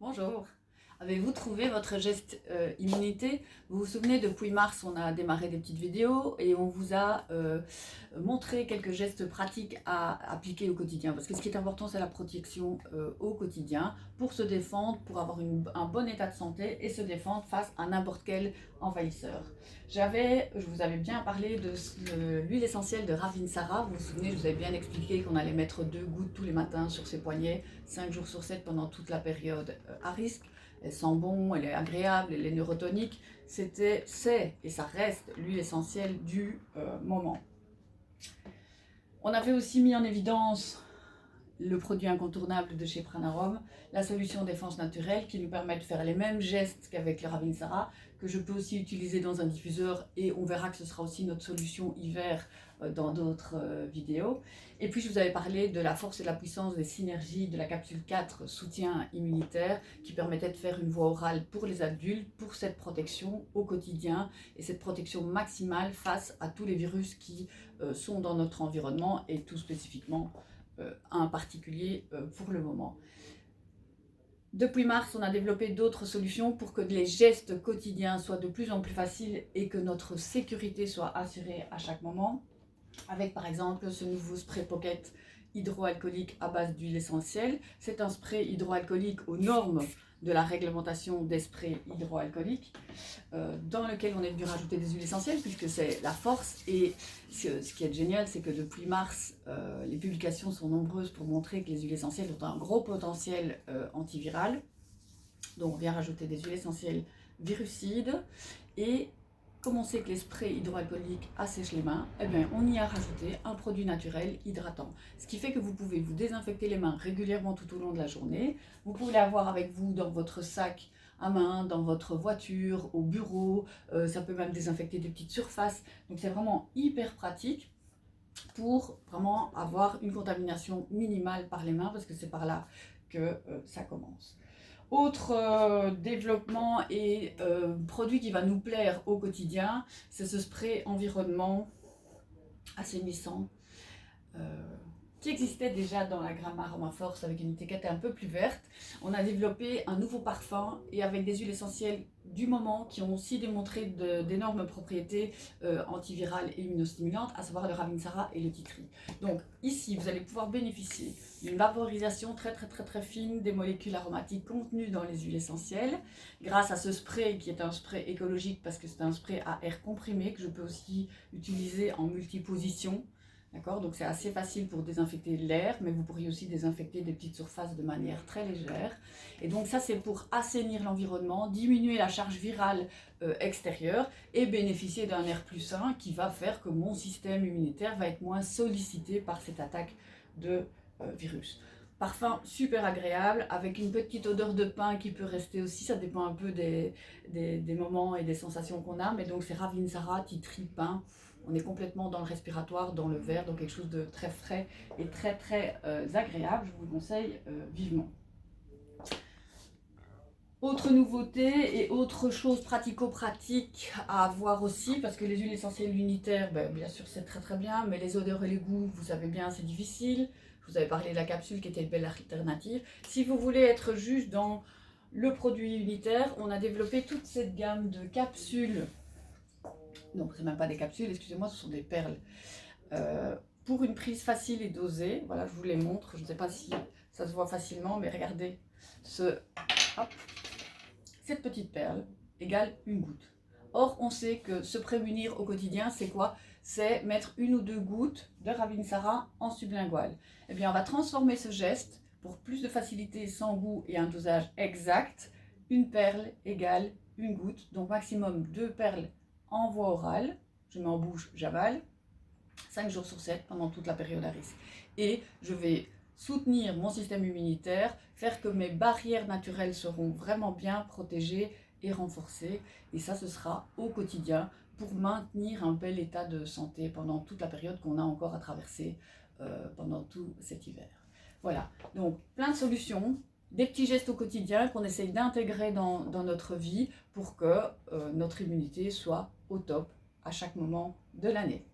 Bonjour. Avez-vous trouvé votre geste immunité? Vous vous souvenez, depuis mars, on a démarré des petites vidéos et on vous a montré quelques gestes pratiques à appliquer au quotidien. Parce que ce qui est important, c'est la protection au quotidien pour se défendre, pour avoir un bon état de santé et se défendre face à n'importe quel envahisseur. Je vous avais bien parlé de l'huile essentielle de Ravinsara. Vous vous souvenez, je vous avais bien expliqué qu'on allait mettre 2 gouttes tous les matins sur ses poignets, 5 jours sur 7 pendant toute la période à risque. Elle sent bon, elle est agréable, elle est neurotonique. C'est et ça reste l'huile essentielle du moment. On avait aussi mis en évidence le produit incontournable de chez Pranarom, la solution défense naturelle qui nous permet de faire les mêmes gestes qu'avec le Ravinsara, que je peux aussi utiliser dans un diffuseur et on verra que ce sera aussi notre solution hiver dans d'autres vidéos. Et puis je vous avais parlé de la force et de la puissance des synergies de la capsule 4 soutien immunitaire qui permettait de faire une voie orale pour les adultes pour cette protection au quotidien et cette protection maximale face à tous les virus qui sont dans notre environnement et tout spécifiquement un particulier pour le moment. Depuis mars, on a développé d'autres solutions pour que les gestes quotidiens soient de plus en plus faciles et que notre sécurité soit assurée à chaque moment. Avec par exemple ce nouveau spray pocket hydroalcoolique à base d'huile essentielle. C'est un spray hydroalcoolique aux normes de la réglementation des sprays hydroalcooliques dans lequel on est venu rajouter des huiles essentielles puisque c'est la force. Et ce qui est génial, c'est que depuis mars, les publications sont nombreuses pour montrer que les huiles essentielles ont un gros potentiel antiviral. Donc on vient rajouter des huiles essentielles virucides et comme on sait que les sprays hydroalcooliques assèchent les mains, eh bien, on y a rajouté un produit naturel hydratant. Ce qui fait que vous pouvez vous désinfecter les mains régulièrement tout au long de la journée. Vous pouvez l'avoir avec vous dans votre sac à main, dans votre voiture, au bureau. Ça peut même désinfecter des petites surfaces. Donc c'est vraiment hyper pratique pour vraiment avoir une contamination minimale par les mains parce que c'est par là que ça commence. Autre développement et produit qui va nous plaire au quotidien, c'est ce spray environnement assainissant qui existait déjà dans la gamme Aromaforce avec une étiquette un peu plus verte. On a développé un nouveau parfum et avec des huiles essentielles du moment qui ont aussi démontré d'énormes propriétés antivirales et immunostimulantes, à savoir le Ravinsara et le Tea Tree. Donc ici, vous allez pouvoir bénéficier d'une vaporisation très fine des molécules aromatiques contenues dans les huiles essentielles grâce à ce spray qui est un spray écologique parce que c'est un spray à air comprimé que je peux aussi utiliser en multiposition. D'accord, donc c'est assez facile pour désinfecter l'air, mais vous pourriez aussi désinfecter des petites surfaces de manière très légère. Et donc ça, c'est pour assainir l'environnement, diminuer la charge virale extérieure et bénéficier d'un air plus sain qui va faire que mon système immunitaire va être moins sollicité par cette attaque de virus. Parfum super agréable, avec une petite odeur de pain qui peut rester aussi, ça dépend un peu des moments et des sensations qu'on a, mais donc c'est Ravinsara, Tea Tree, pain. On est complètement dans le respiratoire, dans le verre, donc quelque chose de très frais et très agréable. Je vous le conseille vivement. Autre nouveauté et autre chose pratico-pratique à avoir aussi, parce que les huiles essentielles unitaires, bien sûr c'est très bien, mais les odeurs et les goûts, vous savez bien, c'est difficile. Je vous avais parlé de la capsule qui était une belle alternative. Si vous voulez être juste dans le produit unitaire, on a développé toute cette gamme de capsules. Donc c'est même pas des capsules, excusez-moi, ce sont des perles. Pour une prise facile et dosée, voilà, je vous les montre. Je ne sais pas si ça se voit facilement, mais regardez, cette petite perle égale une goutte. Or, on sait que se prémunir au quotidien, c'est quoi? C'est mettre 1 ou 2 gouttes de Ravinsara en sublingual. Eh bien, on va transformer ce geste pour plus de facilité, sans goût et un dosage exact. Une perle égale une goutte, donc maximum 2 perles en voie orale. Je mets en bouche, j'avale. 5 jours sur 7 pendant toute la période à risque. Et je vais soutenir mon système immunitaire, faire que mes barrières naturelles seront vraiment bien protégées et renforcées. Et ça, ce sera au quotidien pour maintenir un bel état de santé pendant toute la période qu'on a encore à traverser pendant tout cet hiver. Voilà, donc plein de solutions, des petits gestes au quotidien qu'on essaye d'intégrer dans notre vie pour que notre immunité soit au top à chaque moment de l'année.